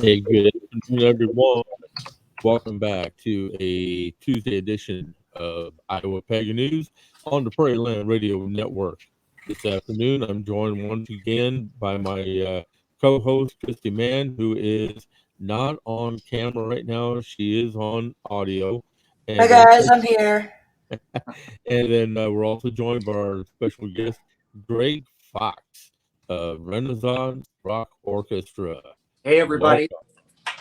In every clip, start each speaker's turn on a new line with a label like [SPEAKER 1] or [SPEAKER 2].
[SPEAKER 1] Hey, good afternoon, everyone. Welcome back to a Tuesday edition of Iowa Pagan News on the Prairie Land Radio Network. This afternoon, I'm joined once again by my co-host, Christy Mann, who is not on camera right now. She is on audio.
[SPEAKER 2] Hi
[SPEAKER 1] And then,
[SPEAKER 2] guys, I'm here.
[SPEAKER 1] we're also joined by our special guest, Greg Fox of Renaissance Rock Orchestra.
[SPEAKER 3] Hey, everybody.
[SPEAKER 1] Welcome.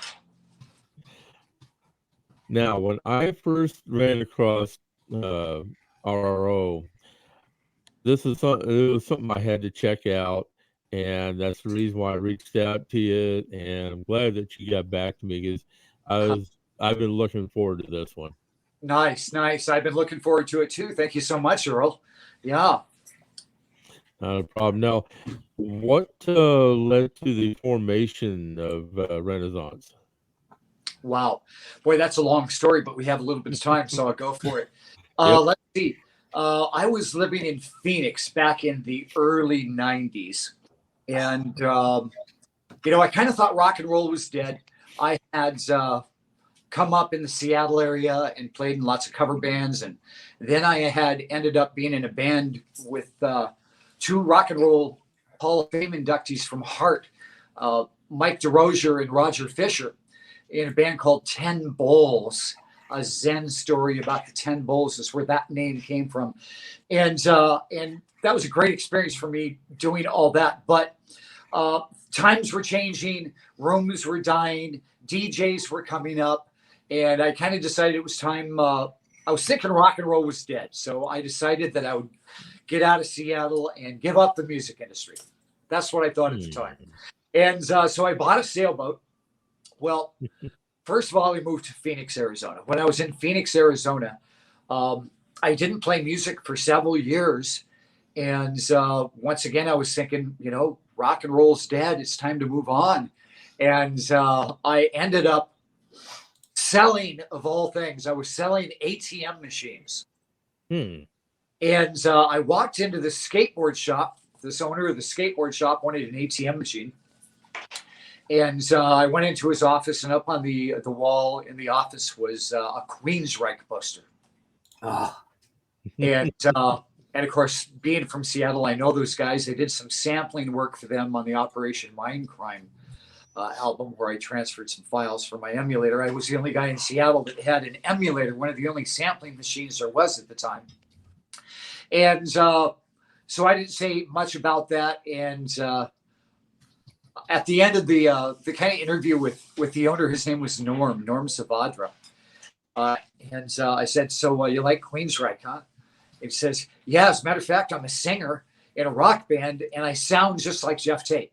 [SPEAKER 1] Now, when I first ran across RRO, it was something I had to check out, and that's the reason why I reached out to you. And I'm glad that you got back to me because I've been looking forward to this one.
[SPEAKER 3] Nice. I've been looking forward to it too. Thank you so much, Earl. Yeah.
[SPEAKER 1] Not a problem. Now, what led to the formation of Renaissance?
[SPEAKER 3] Wow. Boy, that's a long story, but we have a little bit of time, so I'll go for it.
[SPEAKER 1] Yep.
[SPEAKER 3] Let's see. I was living in Phoenix back in the early 90s. And, I kind of thought rock and roll was dead. I had come up in the Seattle area and played in lots of cover bands. And then I had ended up being in a band with two rock and roll Hall of Fame inductees from Heart, Mike DeRozier and Roger Fisher, in a band called 10 Bowls. A Zen story about the 10 Bowls is where that name came from. And that was a great experience for me doing all that. But times were changing, rooms were dying, DJs were coming up, and I kind of decided it was time. I was thinking rock and roll was dead. So I decided that I would get out of Seattle and give up the music industry. That's what I thought at the time. And so I bought a sailboat. Well, first of all, I moved to Phoenix, Arizona. When I was in Phoenix, Arizona, I didn't play music for several years. And once again, I was thinking, rock and roll's dead. It's time to move on. And I ended up selling, of all things, I was selling ATM machines. And I walked into the skateboard shop. This owner of the skateboard shop wanted an ATM machine. And I went into his office, and up on the wall in the office was a Queensryche poster. And of course, being from Seattle, I know those guys. They did some sampling work for them on the Operation Mindcrime album, where I transferred some files for my emulator. I was the only guy in Seattle that had an emulator, one of the only sampling machines there was at the time. And so I didn't say much about that. And at the end of the kind of interview with the owner, his name was Norm Savadra. And I said, so you like Queensryche, huh? He says, yeah, as a matter of fact, I'm a singer in a rock band and I sound just like Jeff Tate.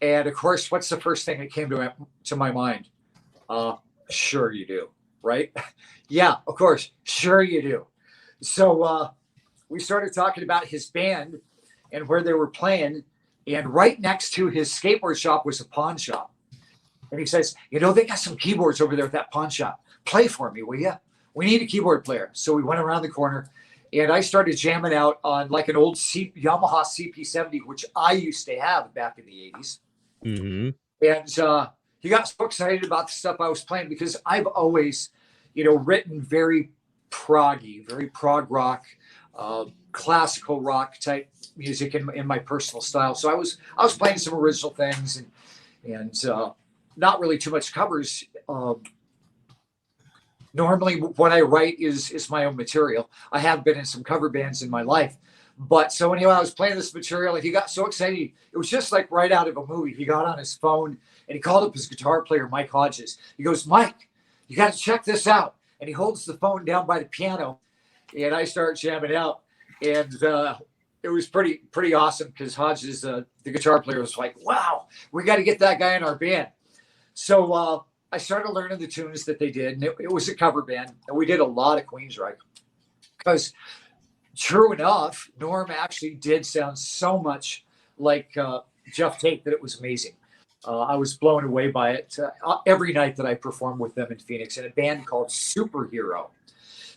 [SPEAKER 3] And of course, what's the first thing that came to my mind? Sure you do, right? Yeah, of course, sure you do. So we started talking about his band and where they were playing. And right next to his skateboard shop was a pawn shop. And he says, they got some keyboards over there at that pawn shop. Play for me, will you? We need a keyboard player. So we went around the corner and I started jamming out on like an old Yamaha CP70, which I used to have back in the 80s. And he got so excited about the stuff I was playing because I've always, written very proggy, very prog rock, classical rock type music in my personal style. So I was playing some original things and not really too much covers. Normally what I write is my own material. I have been in some cover bands in my life. But so anyway, I was playing this material and he got so excited. It was just like right out of a movie. He got on his phone and he called up his guitar player, Mike Hodges. He goes, Mike, you got to check this out. And he holds the phone down by the piano and I start jamming out. And it was pretty awesome because Hodges, the guitar player, was like, wow, we got to get that guy in our band. So I started learning the tunes that they did. And it was a cover band. And we did a lot of Queensryche because true enough, Norm actually did sound so much like Jeff Tate that it was amazing. I was blown away by it every night that I performed with them in Phoenix in a band called Superhero.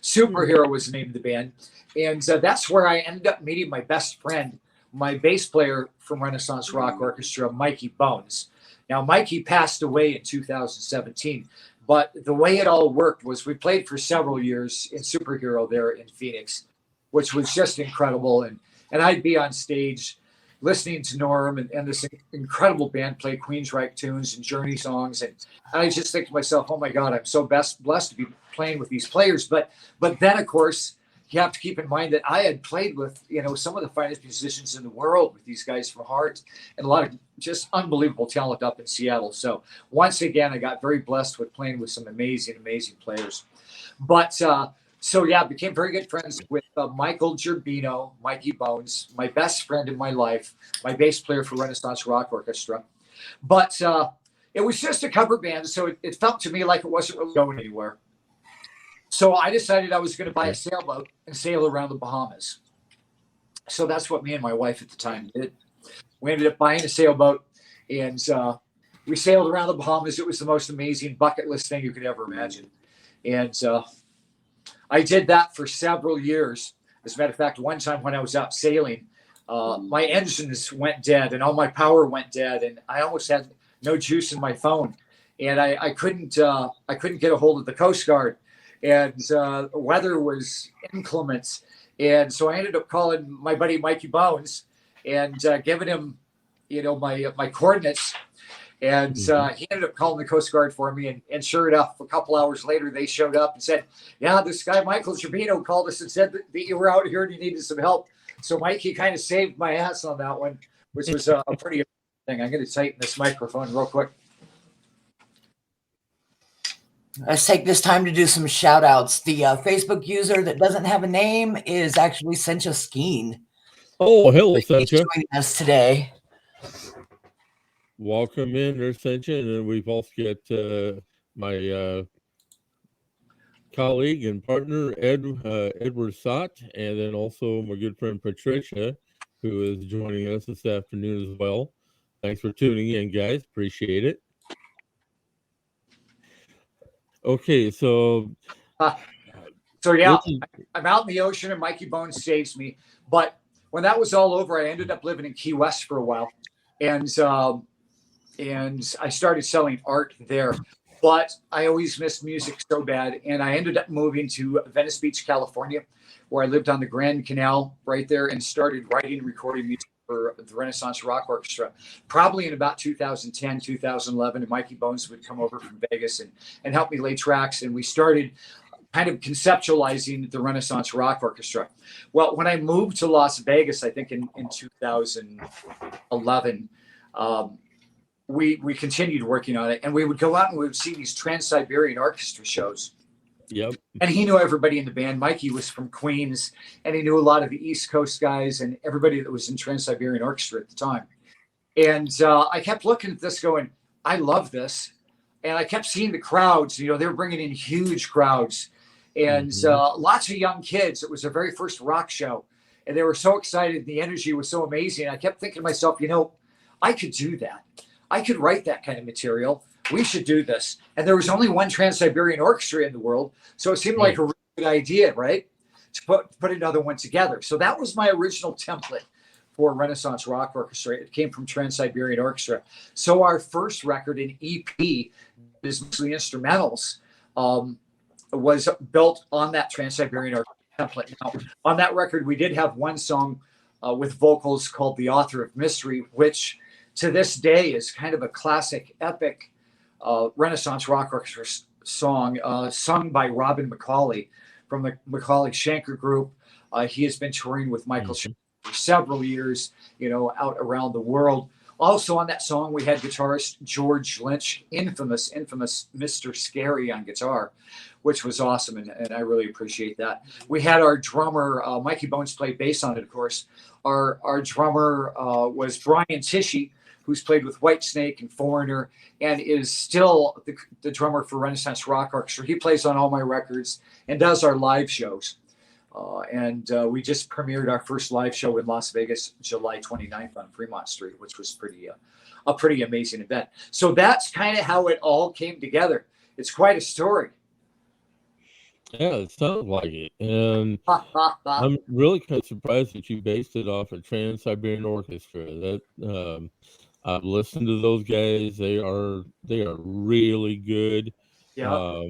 [SPEAKER 3] Superhero was the name of the band. And that's where I ended up meeting my best friend, my bass player from Renaissance Rock Orchestra, Mikey Bones. Now, Mikey passed away in 2017, but the way it all worked was we played for several years in Superhero there in Phoenix, which was just incredible. And I'd be on stage listening to Norm and this incredible band play Queensryche tunes and Journey songs. And I just think to myself, oh my God, I'm so blessed to be playing with these players. But then, of course, you have to keep in mind that I had played with, some of the finest musicians in the world with these guys from Heart and a lot of just unbelievable talent up in Seattle. So once again, I got very blessed with playing with some amazing, amazing players. But became very good friends with Michael Gerbino, Mikey Bones, my best friend in my life, my bass player for Renaissance Rock Orchestra. But it was just a cover band, so it felt to me like it wasn't really going anywhere. So I decided I was going to buy a sailboat and sail around the Bahamas. So that's what me and my wife at the time did. We ended up buying a sailboat, and we sailed around the Bahamas. It was the most amazing bucket list thing you could ever imagine. And I did that for several years. As a matter of fact, one time when I was out sailing, my engines went dead and all my power went dead, and I almost had no juice in my phone. And I couldn't get a hold of the Coast Guard. And the weather was inclement. And so I ended up calling my buddy Mikey Bones and giving him, my coordinates. And he ended up calling the Coast Guard for me. And sure enough, a couple hours later, they showed up and said, yeah, this guy, Michael Gerbino, called us and said that you were out here and you needed some help. So Mikey kind of saved my ass on that one, which was a pretty thing. I'm going to tighten this microphone real quick.
[SPEAKER 2] Let's take this time to do some shout outs. The Facebook user that doesn't have a name is actually Sencha Skeen.
[SPEAKER 1] Oh, hello, Sencha.
[SPEAKER 2] Joining us today.
[SPEAKER 1] Welcome in, there's Sencha. And then we've also got my colleague and partner, Edward Sott, and then also my good friend Patricia, who is joining us this afternoon as well. Thanks for tuning in, guys. Appreciate it. Okay, so
[SPEAKER 3] yeah, I'm out in the ocean and Mikey Bones saves me. But when that was all over, I ended up living in Key West for a while, and I started selling art there. But I always missed music so bad, and I ended up moving to Venice Beach, California, where I lived on the Grand Canal right there and started writing and recording music for the Renaissance Rock Orchestra, probably in about 2010, 2011. And Mikey Bones would come over from Vegas and help me lay tracks. And we started kind of conceptualizing the Renaissance Rock Orchestra. Well, when I moved to Las Vegas, I think in 2011, we continued working on it. And we would go out and we would see these Trans-Siberian Orchestra shows.
[SPEAKER 1] Yep.
[SPEAKER 3] And he knew everybody in the band. Mikey was from Queens, and he knew a lot of the East Coast guys and everybody that was in Trans-Siberian Orchestra at the time. And I kept looking at this going, I love this. And I kept seeing the crowds, they were bringing in huge crowds and lots of young kids. It was their very first rock show. And they were so excited. The energy was so amazing. I kept thinking to myself, I could do that. I could write that kind of material. We should do this. And there was only one Trans-Siberian Orchestra in the world. So it seemed like a really good idea, right? To put another one together. So that was my original template for Renaissance Rock Orchestra. It came from Trans-Siberian Orchestra. So our first record, an EP, is mostly instrumentals, was built on that Trans-Siberian Orchestra template. Now, on that record, we did have one song with vocals called The Author of Mystery, which to this day is kind of a classic, epic Renaissance Rock Orchestra song sung by Robin McCauley from the McCauley Schenker Group. He has been touring with Michael Schenker for several years, out around the world. Also on that song, we had guitarist George Lynch, infamous Mr. Scary on guitar, which was awesome, and I really appreciate that. We had our drummer, Mikey Bones played bass on it, of course. Our drummer was Brian Tishy, who's played with Whitesnake and Foreigner, and is still the drummer for Renaissance Rock Orchestra. He plays on all my records and does our live shows. We just premiered our first live show in Las Vegas, July 29th on Fremont Street, which was a pretty amazing event. So that's kind of how it all came together. It's quite a story.
[SPEAKER 1] Yeah, it sounds like it. And I'm really kind of surprised that you based it off of Trans-Siberian Orchestra. That I've listened to those guys. They are really good.
[SPEAKER 3] Yeah.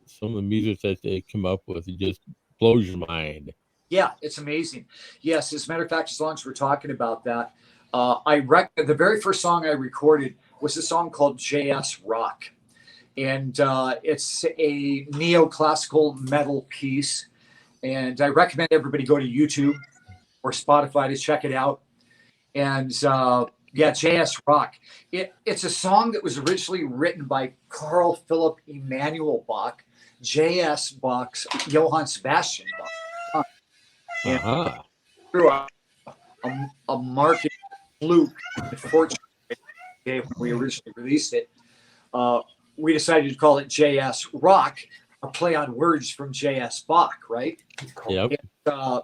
[SPEAKER 1] Some of the music that they come up with, it just blows your mind.
[SPEAKER 3] Yeah, it's amazing. Yes, as a matter of fact, as long as we're talking about that, the very first song I recorded was a song called JS Rock. And it's a neoclassical metal piece. And I recommend everybody go to YouTube or Spotify to check it out. And yeah, JS Rock. It's a song that was originally written by Carl Philipp Emanuel Bach, J.S. Bach's Johann Sebastian Bach. And
[SPEAKER 1] Uh-huh.
[SPEAKER 3] through a market fluke, unfortunately, when we originally released it, we decided to call it JS Rock, a play on words from J.S. Bach, right?
[SPEAKER 1] Yep.
[SPEAKER 3] And,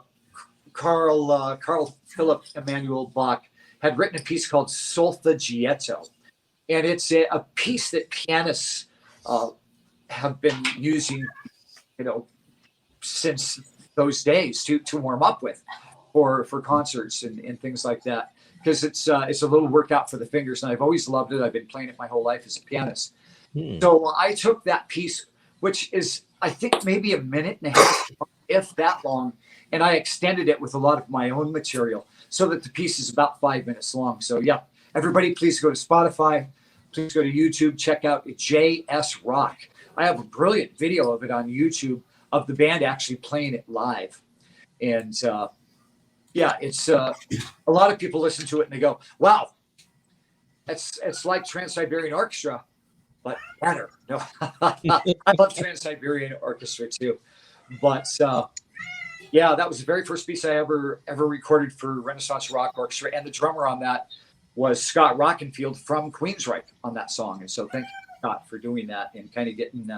[SPEAKER 3] Carl Philipp Emanuel Bach had written a piece called Solfeggietto, and it's a piece that pianists have been using, since those days to warm up with for concerts and things like that, because it's a little workout for the fingers, and I've always loved it. I've been playing it my whole life as a pianist. So I took that piece, which is, I think, maybe a minute and a half, if that long, and I extended it with a lot of my own material so that the piece is about 5 minutes long. So yeah, everybody, please go to Spotify, please go to YouTube, check out JS Rock. I have a brilliant video of it on YouTube of the band actually playing it live. And yeah, it's a lot of people listen to it and they go, wow, it's like Trans-Siberian Orchestra, but better. No, I love Trans-Siberian Orchestra too. But yeah, that was the very first piece I ever recorded for Renaissance Rock Orchestra, and the drummer on that was Scott Rockenfield from Queensryche on that song. And so thank you, Scott, for doing that and kind of getting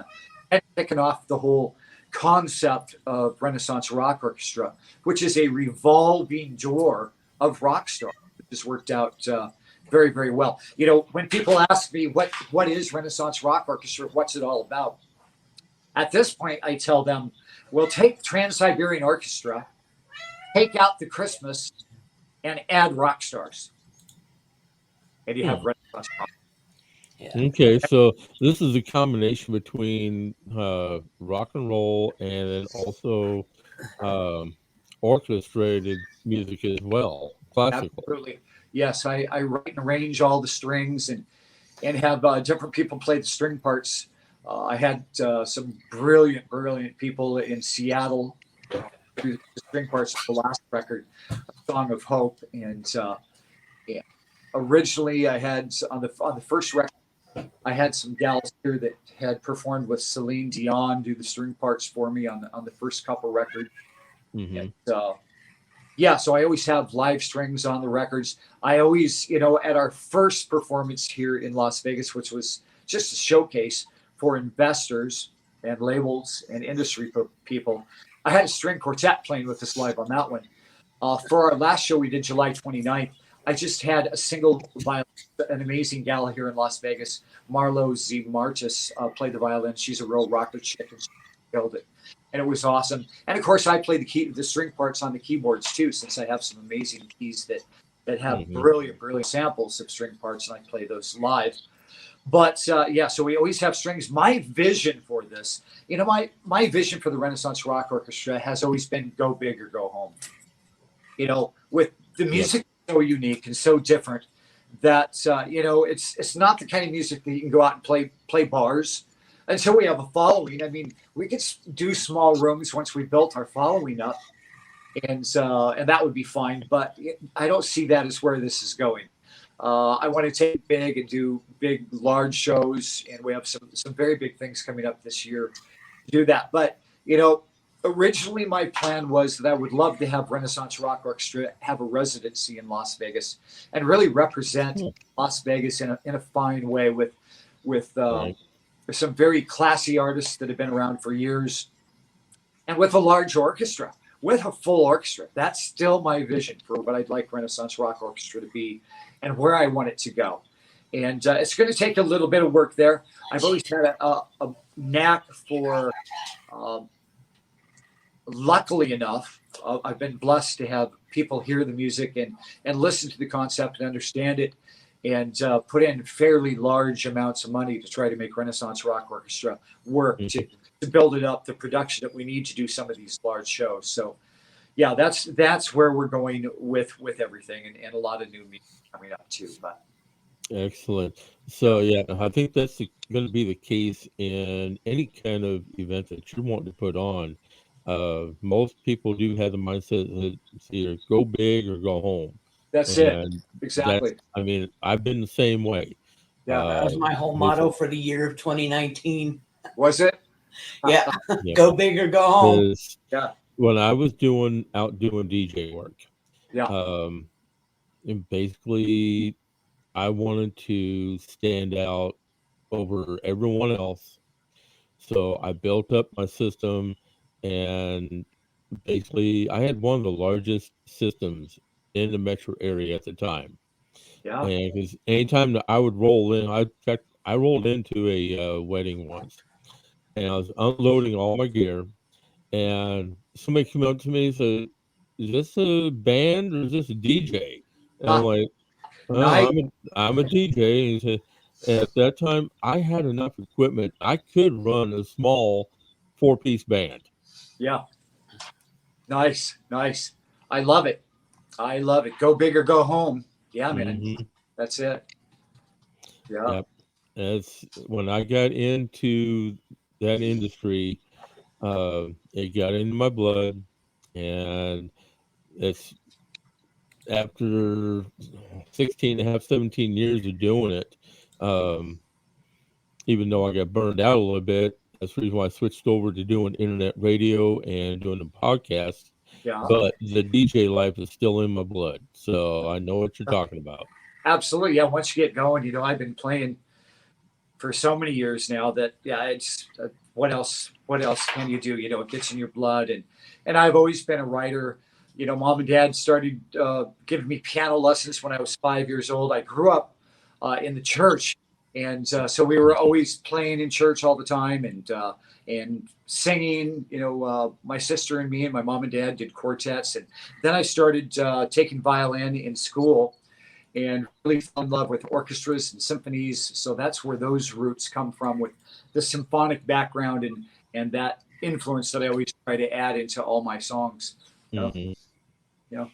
[SPEAKER 3] kicking off the whole concept of Renaissance Rock Orchestra, which is a revolving door of Rockstars, which has worked out very, very well. When people ask me what is Renaissance Rock Orchestra, what's it all about? At this point, I tell them, we'll take Trans-Siberian Orchestra, take out the Christmas, and add Rockstars. And you have Renaissance Rock.
[SPEAKER 2] Yeah.
[SPEAKER 1] Okay, so this is a combination between rock and roll and then also orchestrated music as well, classical.
[SPEAKER 3] Absolutely. Yes, I write and arrange all the strings and have different people play the string parts. I had some brilliant people in Seattle do the string parts of the last record, Song of Hope. And yeah, originally I had on the first record, I had some gals here that had performed with Celine Dion do the string parts for me on the first couple records.
[SPEAKER 1] Mm-hmm.
[SPEAKER 3] And, yeah, so I always have live strings on the records. I always, at our first performance here in Las Vegas, which was just a showcase for investors and labels and industry people, I had a string quartet playing with us live on that one. For our last show we did July 29th, I just had a single violin, an amazing gal here in Las Vegas, Marlo Z. Martis, play the violin. She's a real rocker chick and she killed it. And it was awesome. And of course, I play the string parts on the keyboards too, since I have some amazing keys that have brilliant samples of string parts, and I play those live. But yeah, so we always have strings. My vision for this, my vision for the Renaissance Rock Orchestra has always been go big or go home. With the music so unique and so different that it's not the kind of music that you can go out and play bars until we have a following. I mean, we could do small rooms once we built our following up, and that would be fine. But I don't see that as where this is going. I want to take big and do big, large shows, and we have some very big things coming up this year to do that. But originally my plan was that I would love to have Renaissance Rock Orchestra have a residency in Las Vegas and really represent Las Vegas in a fine way with some very classy artists that have been around for years, and with a large orchestra, with a full orchestra. That's still my vision for what I'd like Renaissance Rock Orchestra to be and where I want it to go. And it's going to take a little bit of work there. I've always had a knack for, luckily enough, I've been blessed to have people hear the music and listen to the concept and understand it. and put in fairly large amounts of money to try to make Renaissance Rock Orchestra work to build it up, the production that we need to do some of these large shows. So yeah, that's where we're going with everything, and a lot of new music coming up too. But
[SPEAKER 1] Excellent. So yeah, I think that's going to be the case in any kind of event that you want to put on. Most people do have the mindset that it's either go big or go home,
[SPEAKER 3] that's it.
[SPEAKER 1] and
[SPEAKER 3] Exactly.
[SPEAKER 1] I mean, I've been the same way.
[SPEAKER 3] Yeah.
[SPEAKER 2] That was my whole motto for the year of 2019.
[SPEAKER 3] Was it?
[SPEAKER 2] Yeah.
[SPEAKER 1] Yeah.
[SPEAKER 2] Go big or go home.
[SPEAKER 3] Yeah.
[SPEAKER 1] When I was out doing DJ work,
[SPEAKER 3] Yeah.
[SPEAKER 1] and basically I wanted to stand out over everyone else. So I built up my system, and basically I had one of the largest systems in the metro area at the time.
[SPEAKER 3] Yeah.
[SPEAKER 1] And because anytime that I would roll in, I rolled into a wedding once, and I was unloading all my gear, and somebody came up to me and said, "Is this a band or is this a DJ?" And I'm like,
[SPEAKER 3] Nice.
[SPEAKER 1] I'm a DJ. And he said, at that time, I had enough equipment. I could run a small 4-piece band.
[SPEAKER 3] Yeah. Nice. I love it. Go big or go home. Yeah, man.
[SPEAKER 1] Mhm.
[SPEAKER 3] That's it. Yeah.
[SPEAKER 1] Yep. That's when I got into that industry, it got into my blood, and it's after 16 and a half, 17 years of doing it, even though I got burned out a little bit, that's the reason why I switched over to doing internet radio and doing the podcast.
[SPEAKER 3] Yeah.
[SPEAKER 1] But the DJ life is still in my blood, so I know what you're talking about.
[SPEAKER 3] Absolutely. Yeah. Once you get going, I've been playing for so many years now that, yeah, it's what else can you do? It gets in your blood. And I've always been a writer. Mom and dad started giving me piano lessons when I was 5 years old. I grew up in the church. And so we were always playing in church all the time and singing. My sister and me and my mom and dad did quartets. And then I started taking violin in school and really fell in love with orchestras and symphonies. So that's where those roots come from, with the symphonic background and that influence that I always try to add into all my songs.
[SPEAKER 1] Mm-hmm.
[SPEAKER 3] Yeah.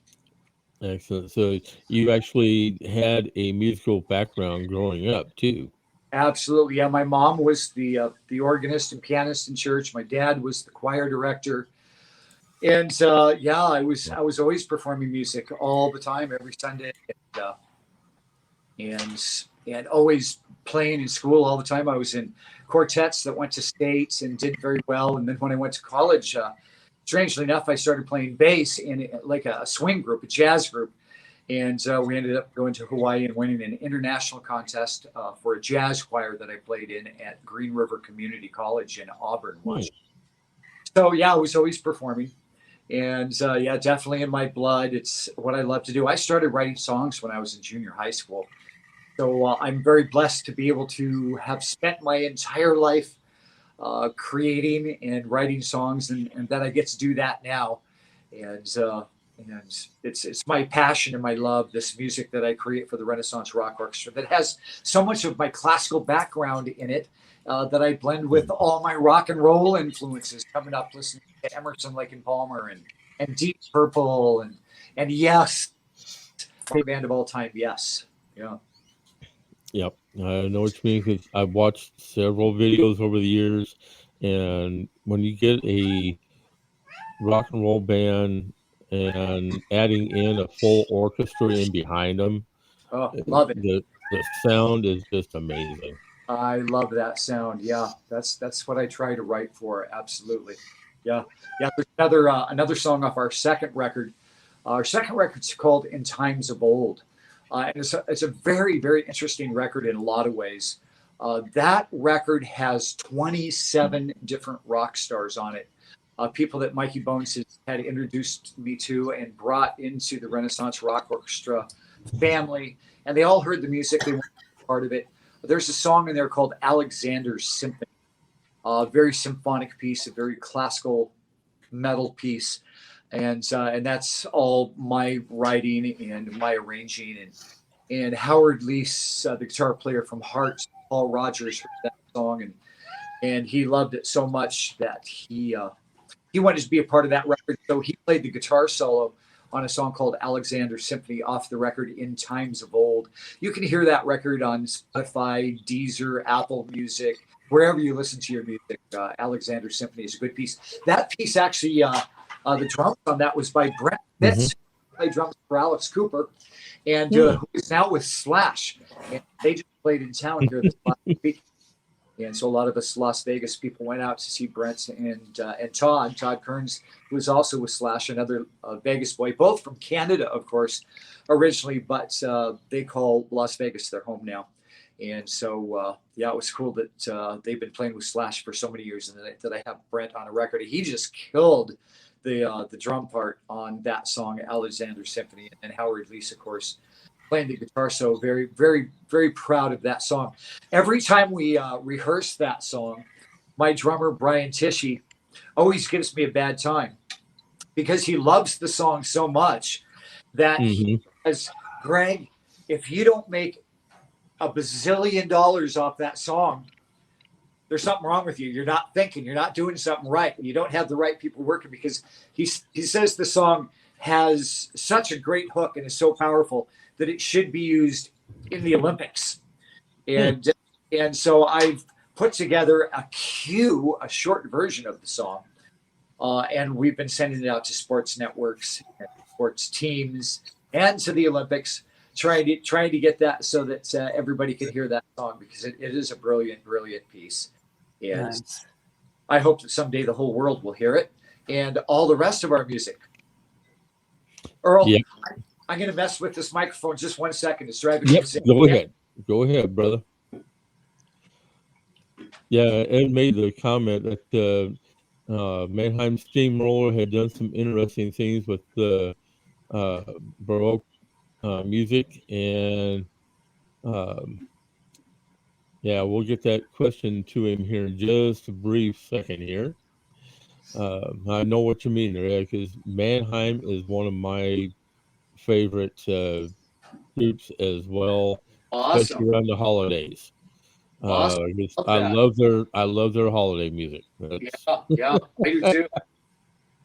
[SPEAKER 1] Excellent. So you actually had a musical background growing up too.
[SPEAKER 3] Absolutely. Yeah. My mom was the organist and pianist in church. My dad was the choir director. And yeah, I was always performing music all the time, every Sunday, and always playing in school all the time. I was in quartets that went to states and did very well. And then when I went to college, strangely enough, I started playing bass in like a swing group, a jazz group. And we ended up going to Hawaii and winning an international contest for a jazz choir that I played in at Green River Community College in Auburn, Washington. So yeah, I was always performing. And yeah, definitely in my blood. It's what I love to do. I started writing songs when I was in junior high school. So I'm very blessed to be able to have spent my entire life creating and writing songs, and that I get to do that now. And it's my passion and my love, this music that I create for the Renaissance Rock Orchestra, that has so much of my classical background in it, that I blend with all my rock and roll influences, coming up listening to Emerson, Lake and Palmer, and Deep Purple, and Yes, great band of all time, Yes. Yeah.
[SPEAKER 1] Yep, I know what you mean, because I've watched several videos over the years, and when you get a rock and roll band and adding in a full orchestra in behind them,
[SPEAKER 3] Love it.
[SPEAKER 1] The sound is just amazing.
[SPEAKER 3] I love that sound. Yeah, that's what I try to write for. Absolutely. Yeah. There's another song off our second record. Our second record's called "In Times of Old." And it's a very, very interesting record in a lot of ways. That record has 27 different rock stars on it. People that Mikey Bones had introduced me to and brought into the Renaissance Rock Orchestra family. And they all heard the music. They wanted to be part of it. There's a song in there called Alexander's Symphony. A very symphonic piece, a very classical metal piece. And that's all my writing and my arranging, and and Howard Leese, the guitar player from Hearts, Paul Rogers, heard that song, and he loved it so much that he wanted to be a part of that record. So he played the guitar solo on a song called Alexander Symphony off the record In Times of Old. You can hear that record on Spotify, Deezer, Apple Music, wherever you listen to your music. Alexander Symphony is a good piece. That piece actually, the drums on that was by Brent Fitz, who played drums for Alex Cooper, and who is now with Slash. And they just played in town here this last week. And so a lot of us Las Vegas people went out to see Brent and Todd Kearns, who was also with Slash, another Vegas boy, both from Canada, of course, originally, but they call Las Vegas their home now. And so, it was cool that they've been playing with Slash for so many years, and that I have Brent on a record. He just killed the drum part on that song, Alexander Symphony, and Howard Leese, of course, playing the guitar. So very, very, very proud of that song. Every time we rehearse that song, my drummer, Brian Tishy, always gives me a bad time because he loves the song so much that he says, Greg, if you don't make $1 bazillion off that song, there's something wrong with you. You're not thinking, you're not doing something right. You don't have the right people working, because he says the song has such a great hook and is so powerful that it should be used in the Olympics. And so I've put together a short version of the song. And we've been sending it out to sports networks, and sports teams, and to the Olympics, trying to get that so that everybody can hear that song, because it is a brilliant, brilliant piece. And nice. I hope that someday the whole world will hear it, and all the rest of our music. Earl, I'm going to mess with this microphone just 1 second. It's driving me insane.
[SPEAKER 1] Go ahead, brother. Yeah, Ed made the comment that Mannheim Steamroller had done some interesting things with the Baroque music, and we'll get that question to him here in just a brief second here. I know what you mean there, because Mannheim is one of my favorite groups as well, especially around the holidays.
[SPEAKER 3] Awesome.
[SPEAKER 1] I love their holiday music.
[SPEAKER 3] Yeah, I do too.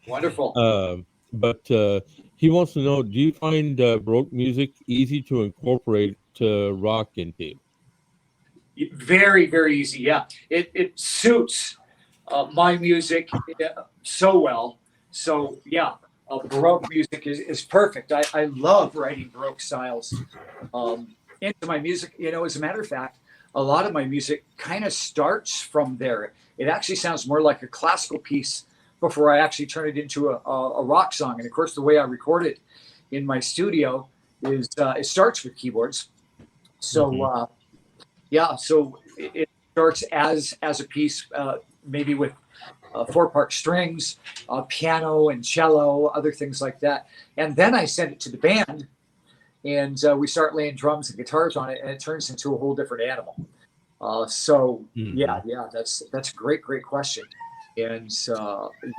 [SPEAKER 3] Wonderful.
[SPEAKER 1] But he wants to know, do you find Baroque music easy to incorporate rock into?
[SPEAKER 3] Very, very easy. Yeah, it suits my music so well. So yeah, Baroque music is perfect. I love writing Baroque styles into my music. As a matter of fact, a lot of my music kind of starts from there. It actually sounds more like a classical piece before I actually turn it into a rock song. And of course, the way I record it in my studio is it starts with keyboards. So so it starts as a piece, maybe with 4-part strings, piano and cello, other things like that. And then I send it to the band, and we start laying drums and guitars on it, and it turns into a whole different animal. That's a great question. And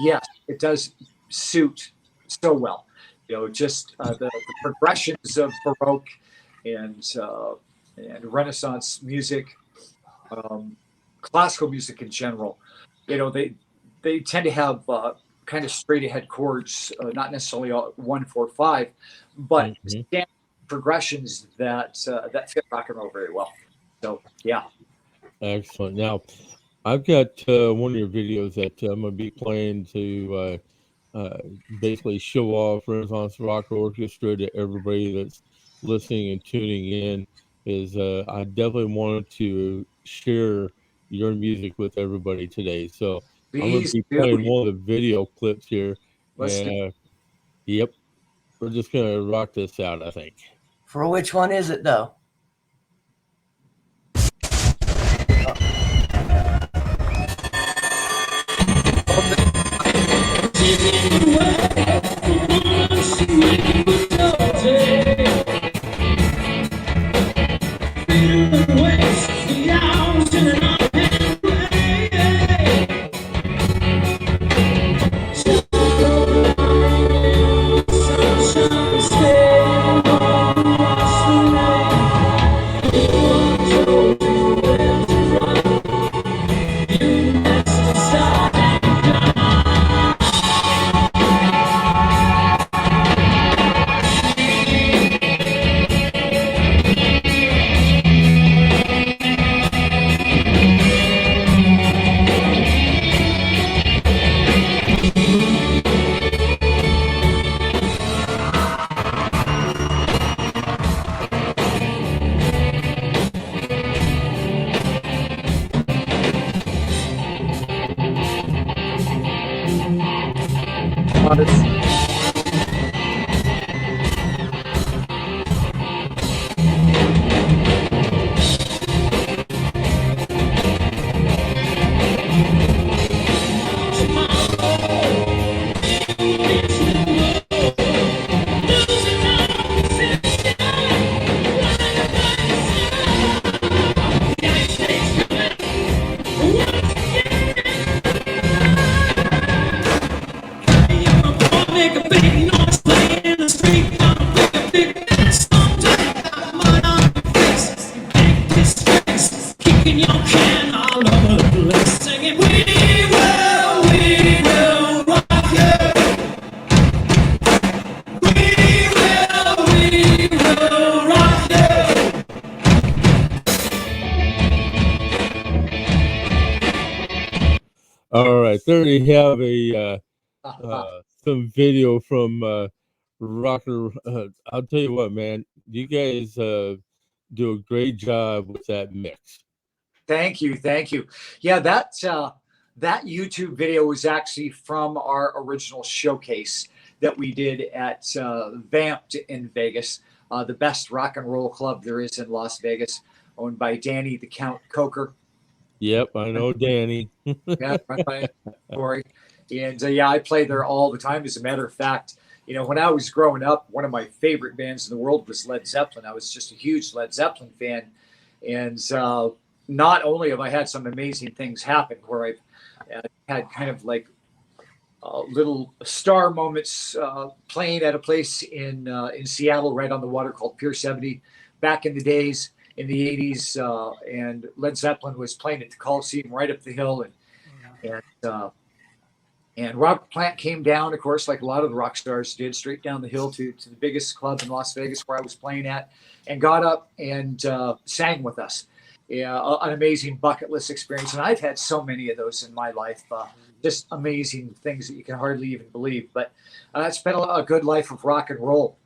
[SPEAKER 3] yes, it does suit so well. Just the progressions of Baroque and Renaissance music, classical music in general. They tend to have kind of straight ahead chords, not necessarily 1, 4, 5, but standard progressions that fit rock and roll very well. So yeah.
[SPEAKER 1] Excellent. Now, I've got one of your videos that I'm going to be playing to basically show off Renaissance Rock Orchestra to everybody that's listening and tuning in. I definitely wanted to share your music with everybody today. So I'm going to be playing one of the video clips here. Yep. We're just going to rock this out, I think.
[SPEAKER 2] For which one is it, though?
[SPEAKER 4] Sunshine, stay on,
[SPEAKER 1] All right, there you have some video from Rocker. I'll tell you what, man, you guys do a great job with that mix.
[SPEAKER 3] Thank you. Yeah, that YouTube video was actually from our original showcase that we did at Vamped in Vegas, the best rock and roll club there is in Las Vegas, owned by Danny the Count Coker.
[SPEAKER 1] Yep, I know Danny.
[SPEAKER 3] Yeah, right by Corey. And yeah, I play there all the time. As a matter of fact, when I was growing up, one of my favorite bands in the world was Led Zeppelin. I was just a huge Led Zeppelin fan. And not only have I had some amazing things happen where I've had kind of like little star moments playing at a place in Seattle right on the water called Pier 70 back in the days in the 80s, and Led Zeppelin was playing at the Coliseum right up the hill, and Robert Plant came down, of course, like a lot of the rock stars did, straight down the hill to the biggest club in Las Vegas where I was playing at, and got up and sang with us. Yeah, an amazing bucket list experience, and I've had so many of those in my life. Just amazing things that you can hardly even believe. But it's been a good life of rock and roll.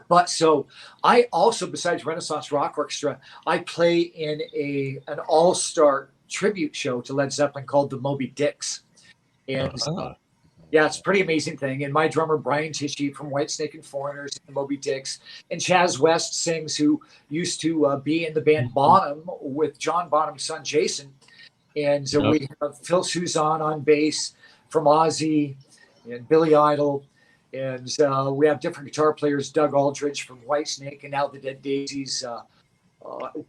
[SPEAKER 3] But so I also, besides Renaissance Rock Orchestra, I play in an all-star tribute show to Led Zeppelin called the Moby Dicks. And yeah, it's a pretty amazing thing. And my drummer, Brian Tichy from Whitesnake and Foreigners and Moby Dicks, and Chaz West sings, who used to be in the band Bonham with John Bonham's son, Jason. And we have Phil Suzanne on bass from Ozzy and Billy Idol. And we have different guitar players, Doug Aldridge from Whitesnake and now the Dead Daisies,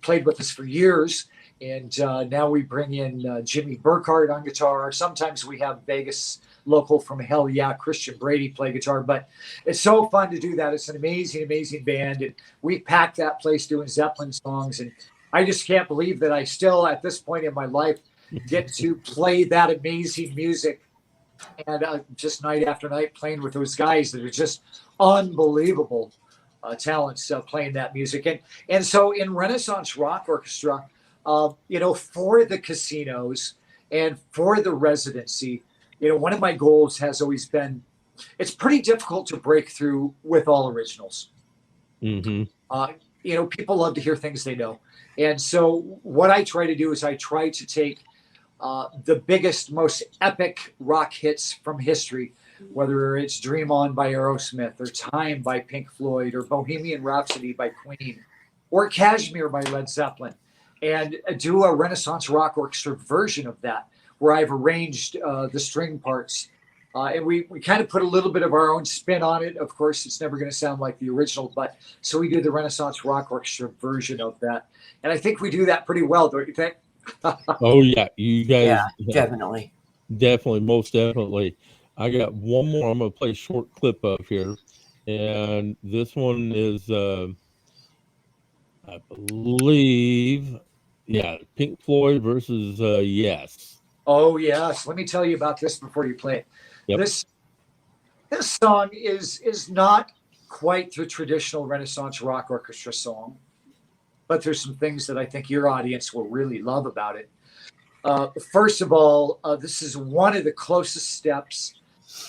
[SPEAKER 3] played with us for years. And now we bring in Jimmy Burkhardt on guitar. Sometimes we have Vegas local from Hell Yeah, Christian Brady play guitar. But it's so fun to do that. It's an amazing, amazing band. And we packed that place doing Zeppelin songs. And I just can't believe that I still, at this point in my life, get to play that amazing music. And just night after night playing with those guys that are just unbelievable talents playing that music. And so in Renaissance Rock Orchestra, for the casinos and for the residency, one of my goals has always been, it's pretty difficult to break through with all originals. Mm-hmm. People love to hear things they know. And so what I try to do is I try to take the biggest, most epic rock hits from history, whether it's Dream On by Aerosmith or Time by Pink Floyd or Bohemian Rhapsody by Queen or Kashmir by Led Zeppelin, and do a Renaissance Rock Orchestra version of that, where I've arranged the string parts. And we kind of put a little bit of our own spin on it. Of course, it's never going to sound like the original, but so we do the Renaissance Rock Orchestra version of that. And I think we do that pretty well, don't you think?
[SPEAKER 1] Oh, yeah. You guys.
[SPEAKER 2] Yeah, definitely.
[SPEAKER 1] Definitely, most definitely. I got one more I'm going to play a short clip of here. And this one is, I believe, Pink Floyd versus Yes.
[SPEAKER 3] Oh, yes. Let me tell you about this before you play it. Yep. This song is not quite the traditional Renaissance Rock Orchestra song, but there's some things that I think your audience will really love about it. First of all, this is one of the closest steps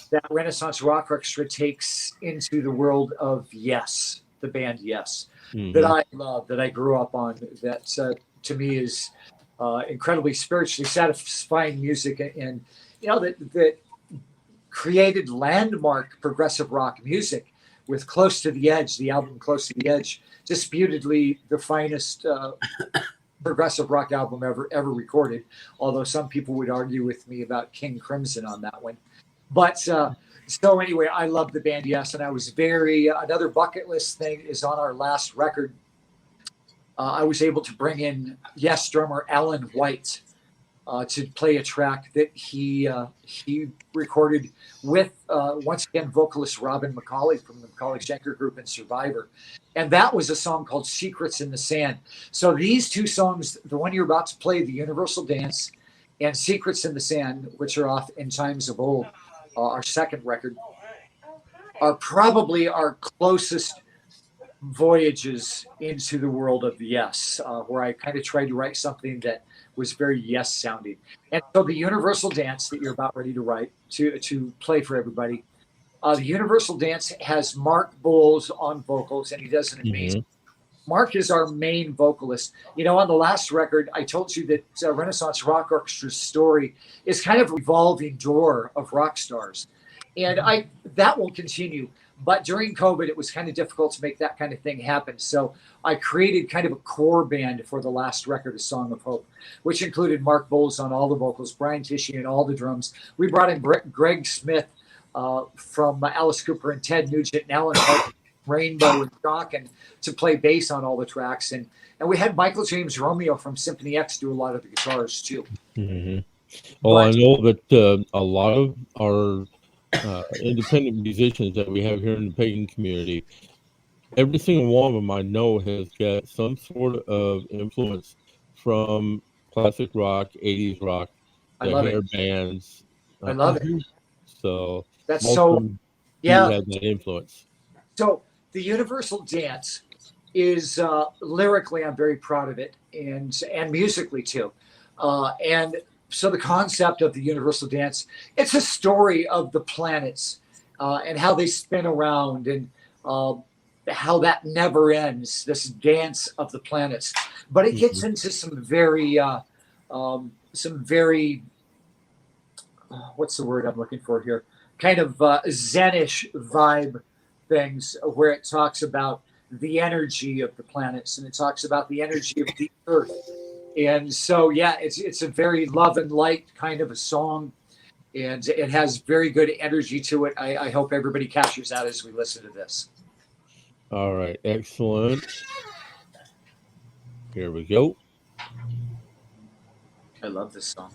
[SPEAKER 3] that Renaissance Rock Orchestra takes into the world of Yes, the band Yes, that I love, that I grew up on, that to me is incredibly spiritually satisfying music, and that created landmark progressive rock music with Close to the Edge, the album Close to the Edge, disputedly the finest progressive rock album ever recorded, although some people would argue with me about King Crimson on that one. But so anyway, I love the band, yes, and I was another bucket list thing is on our last record. I was able to bring in Yes drummer Alan White to play a track that he recorded with, once again, vocalist Robin McCauley from the McCauley Schenker Group and Survivor. And that was a song called Secrets in the Sand. So these two songs, the one you're about to play, The Universal Dance and Secrets in the Sand, which are off In Times of Old, our second record, are probably our closest voyages into the world of Yes, where I kind of tried to write something that was very Yes sounding. And so the Universal Dance that you're about ready to write, to play for everybody, the Universal Dance has Mark Bowles on vocals, and he does an amazing. Mark is our main vocalist. You know, on the last record, I told you that Renaissance Rock Orchestra's story is kind of a revolving door of Rockstars. And that will continue. But during COVID, it was kind of difficult to make that kind of thing happen. So I created kind of a core band for the last record, A Song of Hope, which included Mark Bowles on all the vocals, Brian Tishy on all the drums. We brought in Greg Smith from Alice Cooper and Ted Nugent and Alan Hart, Rainbow and Doc, and to play bass on all the tracks. And we had Michael James Romeo from Symphony X do a lot of the guitars too.
[SPEAKER 1] Mm-hmm. Well, I know that a lot of our independent musicians that we have here in the pagan community, every single one of them I know has got some sort of influence from classic rock, 80s rock, hair bands.
[SPEAKER 3] I love it.
[SPEAKER 1] So
[SPEAKER 3] that's so, yeah.
[SPEAKER 1] Has that influence.
[SPEAKER 3] So the Universal Dance is lyrically, I'm very proud of it, and musically too. And so the concept of the Universal Dance, it's a story of the planets and how they spin around, and how that never ends, this dance of the planets. But it gets into some very, what's the word I'm looking for here? Kind of Zen-ish vibe things, where it talks about the energy of the planets, and it talks about the energy of the earth. And so, yeah, it's a very love and light kind of a song, and it has very good energy to it. I hope everybody captures that as we listen to this.
[SPEAKER 1] All right, excellent. Here we go.
[SPEAKER 3] I love this song.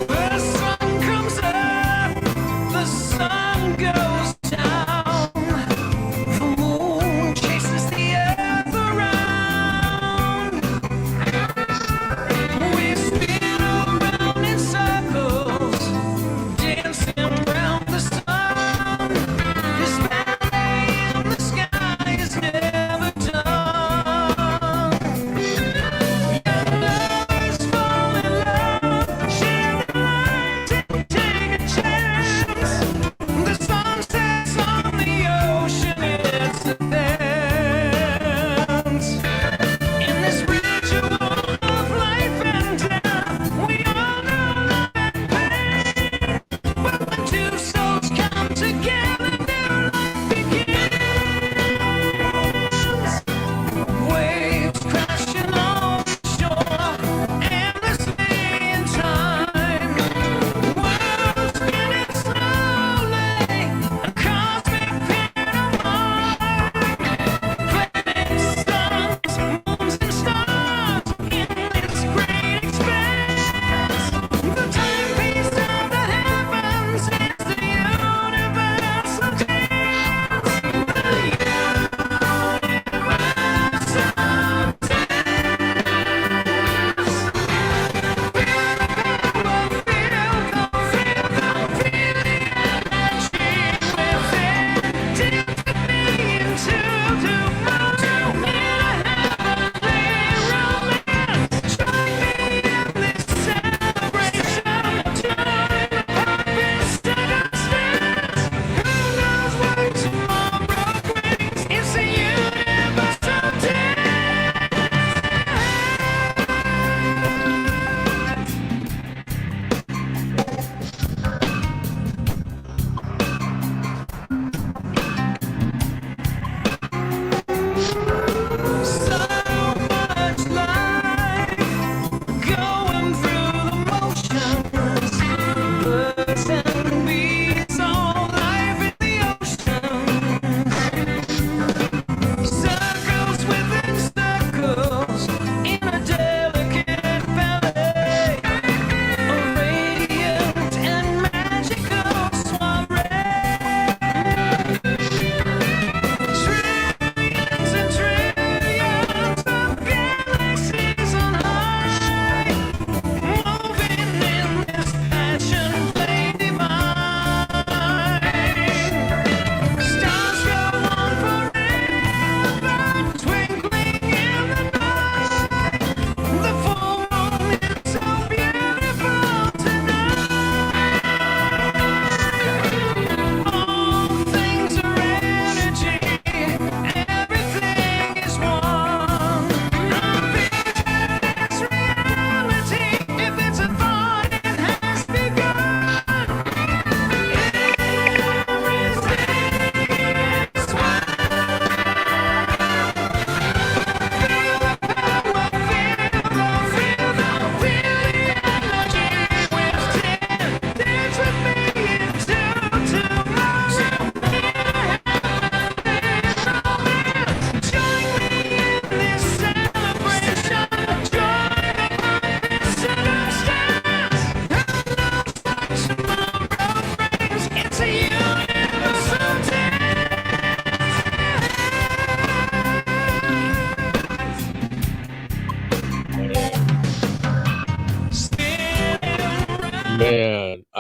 [SPEAKER 4] The sun comes up, the sun goes down.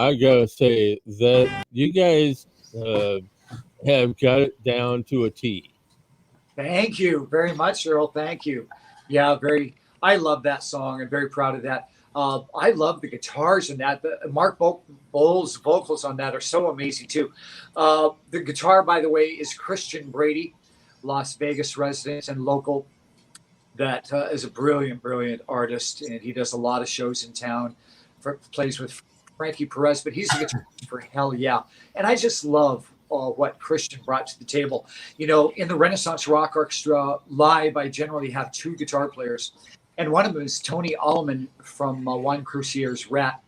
[SPEAKER 1] I gotta say that you guys have got it down to a T.
[SPEAKER 3] Thank you very much, Earl. Thank you. Yeah, I love that song. I'm very proud of that. I love the guitars in that. Mark Bowles' vocals on that are so amazing too. The guitar, by the way, is Christian Brady, Las Vegas resident and local. That is a brilliant, brilliant artist, and he does a lot of shows in town. Plays with Frankie Perez, but he's a guitarist for hell yeah. And I just love what Christian brought to the table. You know, in the Renaissance Rock Orchestra live, I generally have two guitar players, and one of them is Tony Allman from Juan Crucier's Rat,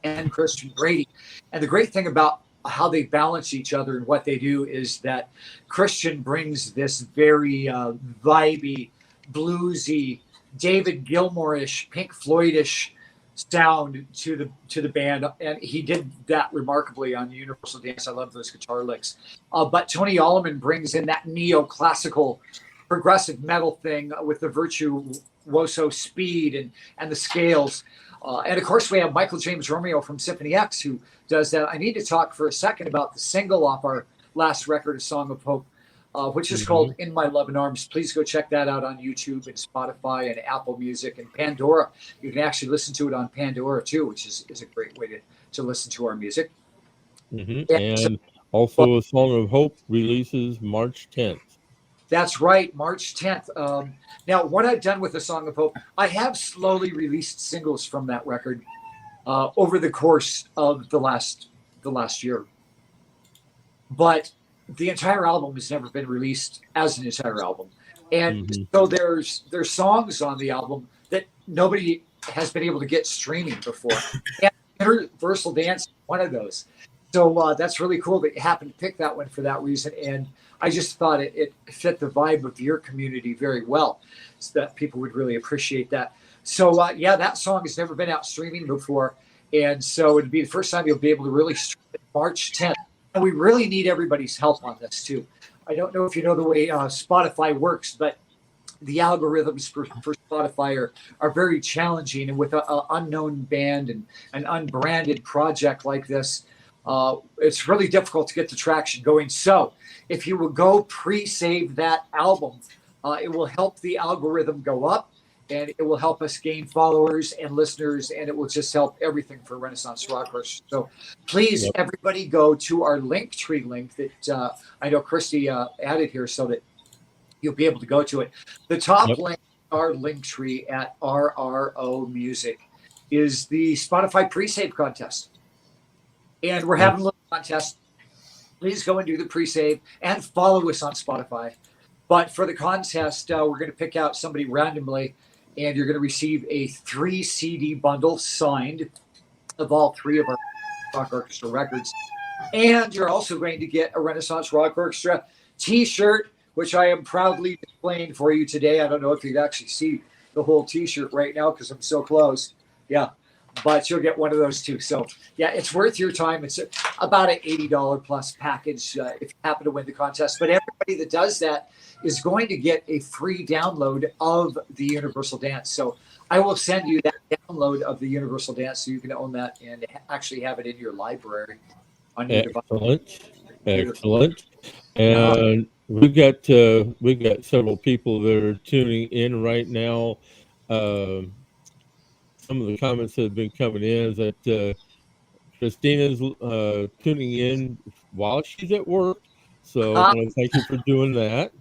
[SPEAKER 3] and Christian Brady. And the great thing about how they balance each other and what they do is that Christian brings this very vibey, bluesy, David Gilmour-ish, Pink Floyd-ish sound to the band, and he did that remarkably on Universal Dance. I love those guitar licks. But Tony Allman brings in that neoclassical progressive metal thing with the virtuoso speed and the scales. And of course, we have Michael James Romeo from Symphony X who does that. I need to talk for a second about the single off our last record, A Song of Hope, which is called In My Lovin Arms. Please go check that out on YouTube and Spotify and Apple Music and Pandora. You can actually listen to it on Pandora too, which is a great way to listen to our music.
[SPEAKER 1] And also A Song of Hope releases March 10th.
[SPEAKER 3] That's right, March 10th. Now, what I've done with A Song of Hope, I have slowly released singles from that record over the course of the last year. But the entire album has never been released as an entire album. And so there's songs on the album that nobody has been able to get streaming before. And Universal Dance is one of those. So that's really cool that you happened to pick that one for that reason. And I just thought it fit the vibe of your community very well, so that people would really appreciate that. So, yeah, that song has never been out streaming before. And so it'd be the first time you'll be able to really stream it March 10th. And we really need everybody's help on this, too. I don't know if you know the way Spotify works, but the algorithms for Spotify are very challenging. And with an unknown band and an unbranded project like this, it's really difficult to get the traction going. So if you will go pre-save that album, it will help the algorithm go up, and it will help us gain followers and listeners, and it will just help everything for Renaissance Rock Orchestra. So please, everybody go to our Linktree link that I know Christy added here so that you'll be able to go to it. The top link, our Linktree at RRO Music, is the Spotify pre-save contest. And we're having a little contest. Please go and do the pre-save and follow us on Spotify. But for the contest, we're going to pick out somebody randomly, and you're going to receive a 3 CD bundle signed of all 3 of our Rock Orchestra records. And you're also going to get a Renaissance Rock Orchestra t-shirt, which I am proudly displaying for you today. I don't know if you'd actually see the whole t-shirt right now because I'm so close. Yeah. But you'll get one of those too. So, yeah, it's worth your time. It's about an $80 plus package if you happen to win the contest. But everybody that does that is going to get a free download of the Universal Dance. So I will send you that download of the Universal Dance so you can own that and actually have it in your library. On your device.
[SPEAKER 1] Excellent. And we've got several people that are tuning in right now. Some of the comments that have been coming in is that Christina's tuning in while she's at work. So I want to thank you for doing that.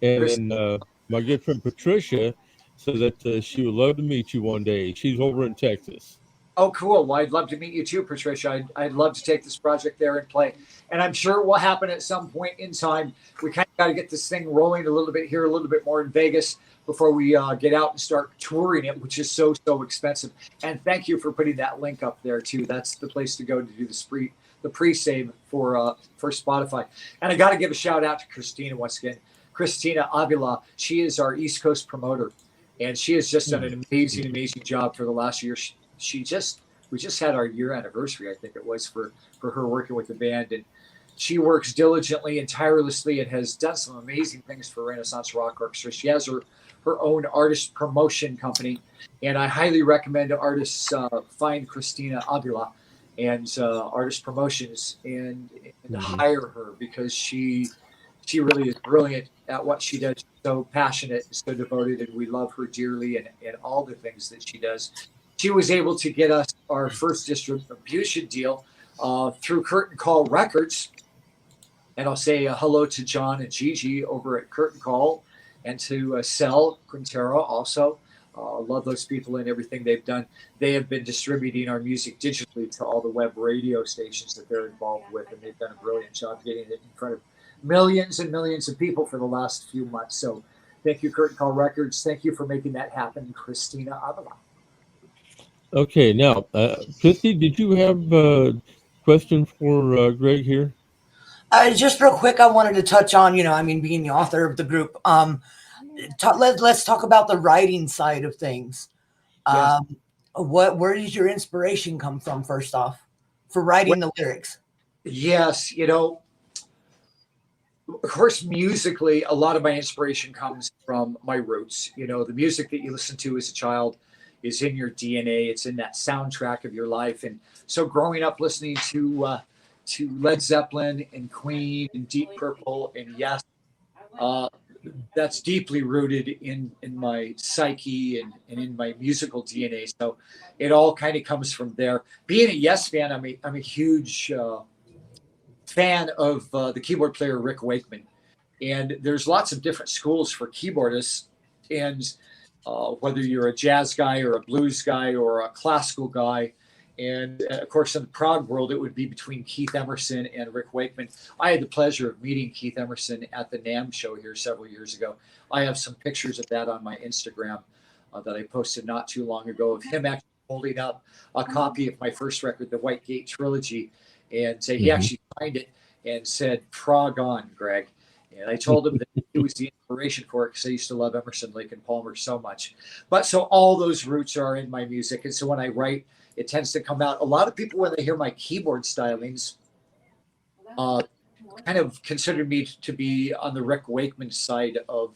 [SPEAKER 1] And then my good friend Patricia said that she would love to meet you one day. She's over in Texas.
[SPEAKER 3] Oh, cool. Well, I'd love to meet you too, Patricia. I'd love to take this project there and play. And I'm sure it will happen at some point in time. We kind of got to get this thing rolling a little bit here, a little bit more in Vegas before we get out and start touring it, which is so expensive. And thank you for putting that link up there too. That's the place to go to do the pre-save for Spotify. And I got to give a shout out to Christina once again. Christina Avila, she is our East Coast promoter, and she has just done an amazing job for the last year. We just had our year anniversary, I think it was, for her working with the band, and she works diligently and tirelessly and has done some amazing things for Renaissance Rock Orchestra. She has her own artist promotion company, and I highly recommend artists find Christina Avila and artist promotions, and hire her because she really is brilliant at what she does. She's so passionate, so devoted, and we love her dearly, and all the things that she does. She was able to get us our first distribution deal through Curtain Call Records. And I'll say hello to John and Gigi over at Curtain Call, and to Cell Quintero also. Love those people and everything they've done. They have been distributing our music digitally to all the web radio stations that they're involved with, and they've done a brilliant job getting it in front of millions and millions of people for the last few months. So thank you, Curtain Call Records. Thank you for making that happen, Christina Avila.
[SPEAKER 1] Okay, now, Christy, did you have a question for Greg here?
[SPEAKER 2] Just real quick, I wanted to touch on, being the author of the group. Let's talk about the writing side of things.
[SPEAKER 3] Yes.
[SPEAKER 2] Where does your inspiration come from, first off, for writing the lyrics?
[SPEAKER 3] Yes, of course, musically, a lot of my inspiration comes from my roots. The music that you listen to as a child is in your DNA. It's in that soundtrack of your life. And so growing up listening to Led Zeppelin and Queen and Deep Purple and Yes, that's deeply rooted in my psyche and in my musical DNA. So it all kind of comes from there. Being a Yes fan, I'm a huge fan of the keyboard player Rick Wakeman. And there's lots of different schools for keyboardists. And whether you're a jazz guy or a blues guy or a classical guy, and of course, in the prog world, it would be between Keith Emerson and Rick Wakeman. I had the pleasure of meeting Keith Emerson at the NAMM show here several years ago. I have some pictures of that on my Instagram that I posted not too long ago of him actually holding up a copy of my first record, the White Gate Trilogy. And he actually signed it and said, "Prog on, Greg." And I told him that he was the inspiration for it because I used to love Emerson, Lake and Palmer so much. But so all those roots are in my music. And so when I write, it tends to come out. A lot of people, when they hear my keyboard stylings, kind of consider me to be on the Rick Wakeman side of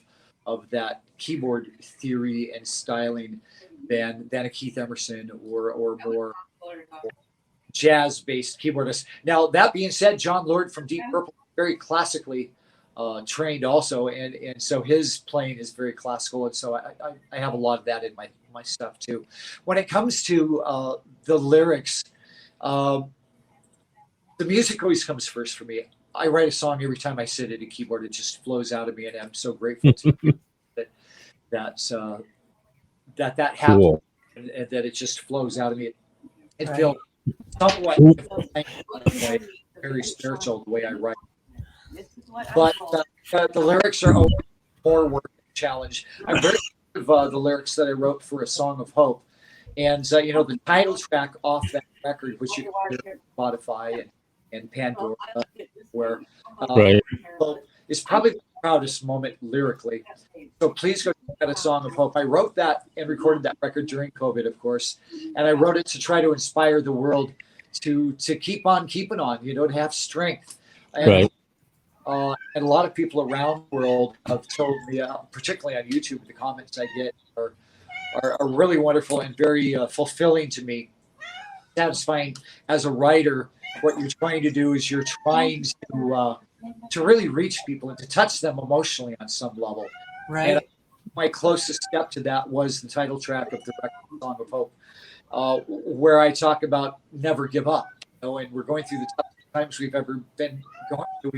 [SPEAKER 3] that keyboard theory and styling than a Keith Emerson or more jazz-based keyboardist. Now, that being said, John Lord from Deep Purple, very classically trained also, and so his playing is very classical, and so I have a lot of that in my stuff too. When it comes to the lyrics, the music always comes first for me. I write a song every time I sit at a keyboard. It just flows out of me, and I'm so grateful to that happened,
[SPEAKER 1] Cool.
[SPEAKER 3] and that it just flows out of me. It feels somewhat very spiritual the way I write. But the lyrics are always more work challenge. I'm very proud of the lyrics that I wrote for A Song of Hope. And, the title track off that record, which you can hear on Spotify and Pandora, where Hope is probably the proudest moment lyrically. So please go check out A Song of Hope. I wrote that and recorded that record during COVID, of course. And I wrote it to try to inspire the world to keep on keeping on, to have strength. And, and a lot of people around the world have told me, particularly on YouTube, the comments I get are really wonderful and very fulfilling to me, satisfying as a writer. What you're trying to do is you're trying to really reach people and to touch them emotionally on some level.
[SPEAKER 2] Right.
[SPEAKER 3] And my closest step to that was the title track of the record, Song of Hope, where I talk about never give up. And we're going through the toughest times we've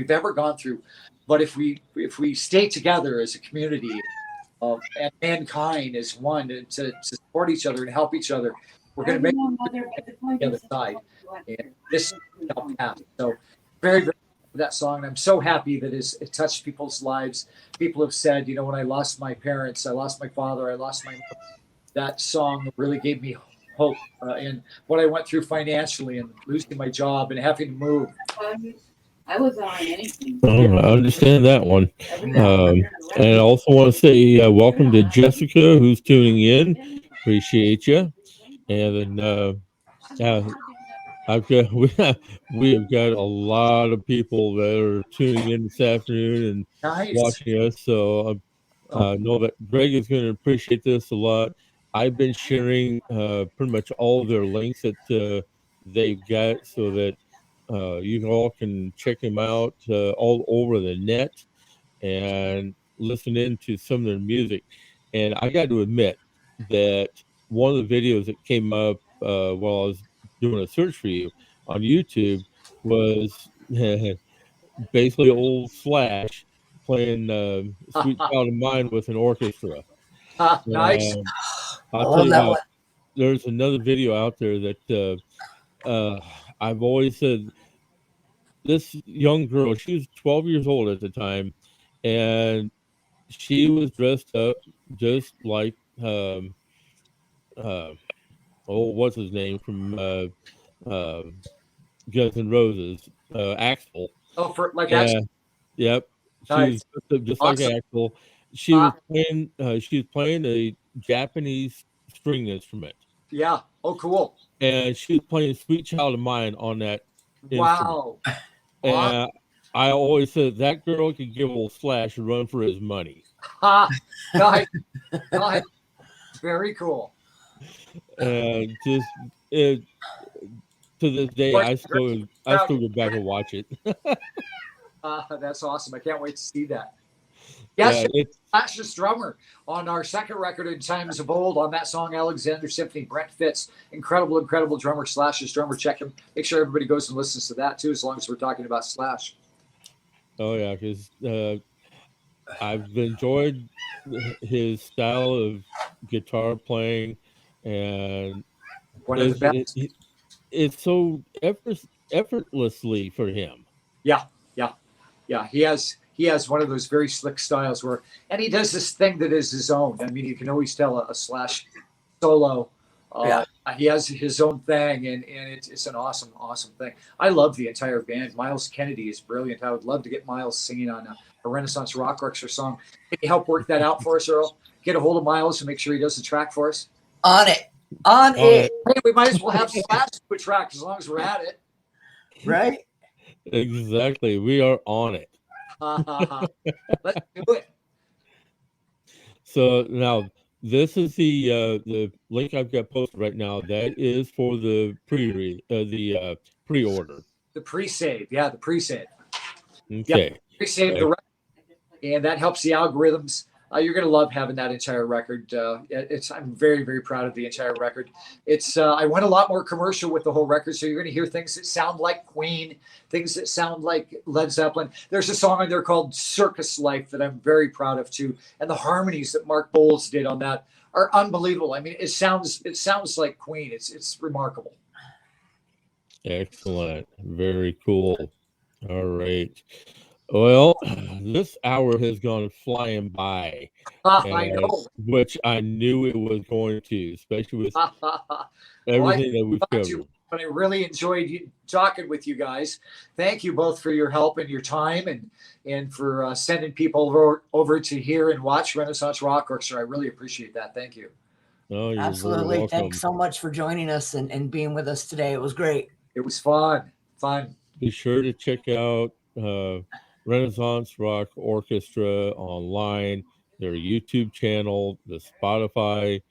[SPEAKER 3] ever gone through. But if we stay together as a community, and mankind as one to support each other and help each other, we're going to make it to the other side. And this will pass. So very, very proud of that song. And I'm so happy that it touched people's lives. People have said, when I lost my parents, I lost my father, I lost my mother, that song really gave me hope in what I went through financially and losing my job and having to move.
[SPEAKER 4] I was on anything.
[SPEAKER 1] I understand that one. And I also want to say welcome to Jessica, who's tuning in. Appreciate you. And then we have got a lot of people that are tuning in this afternoon and watching us. So I know that Greg is going to appreciate this a lot. I've been sharing pretty much all of their links that they've got so that you all can check him out all over the net and listen into some of their music. And I got to admit that one of the videos that came up while I was doing a search for you on YouTube was basically old Slash playing Sweet Child of Mine with an orchestra.
[SPEAKER 3] Nice.
[SPEAKER 2] I
[SPEAKER 1] I'll tell
[SPEAKER 2] love
[SPEAKER 1] you
[SPEAKER 2] that
[SPEAKER 1] what,
[SPEAKER 2] one.
[SPEAKER 1] there's another video out there that I've always said this young girl, she was 12 years old at the time, and she was dressed up just like uh, what's his name from uh, Guns N' Roses, Axl.
[SPEAKER 3] Oh, for like
[SPEAKER 1] Uh,
[SPEAKER 3] actually,
[SPEAKER 1] yep, she was
[SPEAKER 3] nice.
[SPEAKER 1] dressed up just like
[SPEAKER 3] Awesome.
[SPEAKER 1] Axl. She was playing. She was playing a Japanese string instrument,
[SPEAKER 3] Yeah. Oh, cool.
[SPEAKER 1] and she was playing "Sweet Child of Mine" on that instrument.
[SPEAKER 3] Wow.
[SPEAKER 1] And I always said that girl could give old Slash a run for his money.
[SPEAKER 3] Nice. Nice. Very cool.
[SPEAKER 1] And just it, to this day, I still go back and watch it.
[SPEAKER 3] That's awesome. I can't wait to see that. Yes,
[SPEAKER 1] Yeah,
[SPEAKER 3] Slash's drummer on our second record in Times of Old on that song Alexander Symphony, Brent Fitz. Incredible drummer, Slash's drummer. Check him. Make sure everybody goes and listens to that too, as long as we're talking about Slash.
[SPEAKER 1] Oh yeah, because I've enjoyed his style of guitar playing, and
[SPEAKER 3] One of the best.
[SPEAKER 1] it's so effortlessly for him.
[SPEAKER 3] Yeah. He has one of those very slick styles and he does this thing that is his own. I mean, you can always tell a Slash solo. He has his own thing, and it's an awesome thing. I love the entire band. Miles Kennedy is brilliant. I would love to get Miles singing on a Renaissance Rock Orchestra song. Can you help work that out for us, Earl? Get a hold of Miles and make sure he does the track for us.
[SPEAKER 2] On it.
[SPEAKER 3] Hey, we might as well have Slash do a track as long as we're at it.
[SPEAKER 2] Right?
[SPEAKER 1] Exactly. We are on it.
[SPEAKER 3] Let's do it.
[SPEAKER 1] So now this is the link I've got posted right now. That is for the pre-order.
[SPEAKER 3] The pre-save. Yeah, the pre-save.
[SPEAKER 1] Okay.
[SPEAKER 3] Yeah, pre-save the record, and that helps the algorithms. You're going to love having that entire record. I'm very, very proud of the entire record. I went a lot more commercial with the whole record, so you're going to hear things that sound like Queen, things that sound like Led Zeppelin. There's a song on there called Circus Life that I'm very proud of too, and the harmonies that Mark Bowles did on that are unbelievable. I mean, it sounds like Queen. It's remarkable.
[SPEAKER 1] Excellent. Very cool. All right. Well, this hour has gone flying by,
[SPEAKER 3] I know.
[SPEAKER 1] which I knew it was going to, especially with everything that we've covered.
[SPEAKER 3] But I really enjoyed talking with you guys. Thank you both for your help and your time, and for sending people over to hear and watch Renaissance Rock Orchestra. I really appreciate that. Thank you.
[SPEAKER 1] Oh, you're
[SPEAKER 2] Absolutely.
[SPEAKER 1] very welcome.
[SPEAKER 2] Thanks so much for joining us and being with us today. It was great.
[SPEAKER 3] It was fun.
[SPEAKER 1] Be sure to check out Renaissance Rock Orchestra online, their YouTube channel, the Spotify.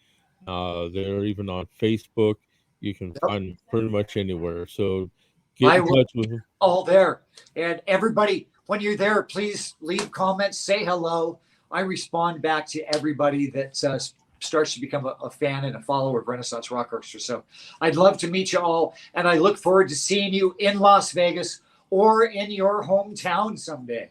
[SPEAKER 1] They're even on Facebook. You can find them pretty much anywhere. So get in touch with them.
[SPEAKER 3] All there. And everybody, when you're there, please leave comments, say hello. I respond back to everybody that starts to become a fan and a follower of Renaissance Rock Orchestra. So I'd love to meet you all, and I look forward to seeing you in Las Vegas or in your hometown someday.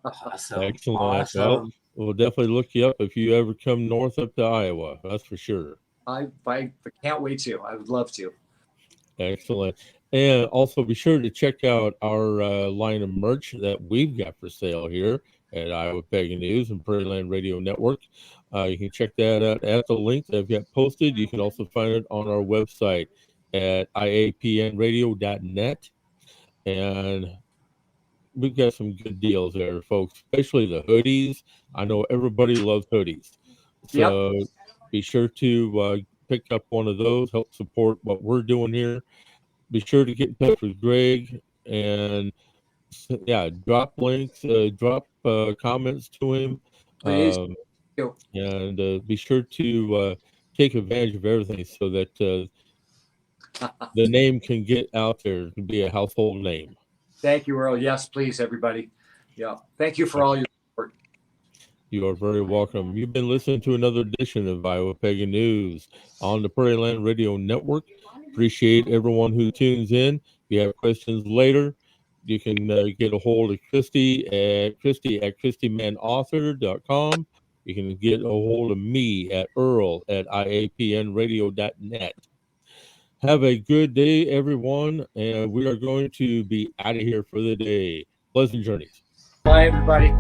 [SPEAKER 2] Awesome.
[SPEAKER 1] Excellent.
[SPEAKER 2] Awesome.
[SPEAKER 1] Well, we'll definitely look you up if you ever come north up to Iowa. That's for sure.
[SPEAKER 3] I can't wait to. I would love to.
[SPEAKER 1] Excellent. And also be sure to check out our line of merch that we've got for sale here at Iowa Pagan News and Prairie Land Radio Network. You can check that out at the link that I've got posted. You can also find it on our website at IAPNRadio.net. And we've got some good deals there, folks, especially the hoodies. I know everybody loves hoodies. So be sure to pick up one of those, help support what we're doing here. Be sure to get in touch with Greg and drop links, drop comments to him.
[SPEAKER 3] Please.
[SPEAKER 1] And be sure to take advantage of everything so that the name can get out there. It can be a household name.
[SPEAKER 3] Thank you, Earl. Yes, please, everybody. Yeah. Thank you for all your support. You
[SPEAKER 1] are very welcome. You've been listening to another edition of Iowa Pagan News on the Prairie Land Radio Network. Appreciate everyone who tunes in. If you have questions later, you can get a hold of Christy at christymanauthor.com. You can get a hold of me at Earl at IAPNRadio.net. Have a good day, everyone, and we are going to be out of here for the day. Pleasant journeys.
[SPEAKER 3] Bye, everybody.